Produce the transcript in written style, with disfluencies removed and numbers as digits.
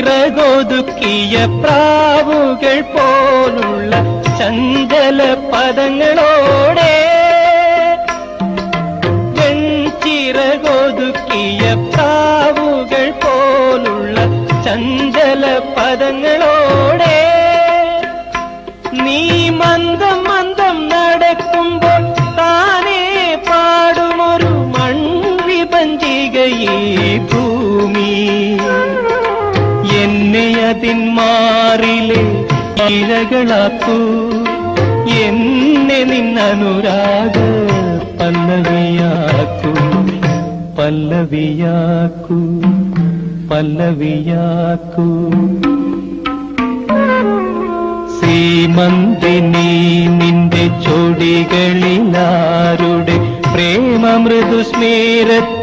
വെൺചിറകൊതുക്കിയ പ്രാവുകൾ പോലുള്ള ചഞ്ചല പദങ്ങളോടെ വെൺചിറകൊതുക്കിയ പ്രാവുകൾ പോലുള്ള ചഞ്ചല പദങ്ങളോടെ നീ മന്ദം മന്ദം നടക്കുമ്പോൾ താനേ പാടുമൊരു മൺവിഭജികയീ ഭൂമി എന്നെ അതിന്മാറിലെ ഇഴകളാക്കൂ എന്നെ നിന്നനുരാഗ പല്ലവിയാക്കൂ പല്ലവിയാക്കൂ പല്ലവിയാക്കൂ ശ്രീമന്തിനി നിന്റെ ചൊടികളിലാരുടെ പ്രേമ മൃദുസ്മേരത്തിൽ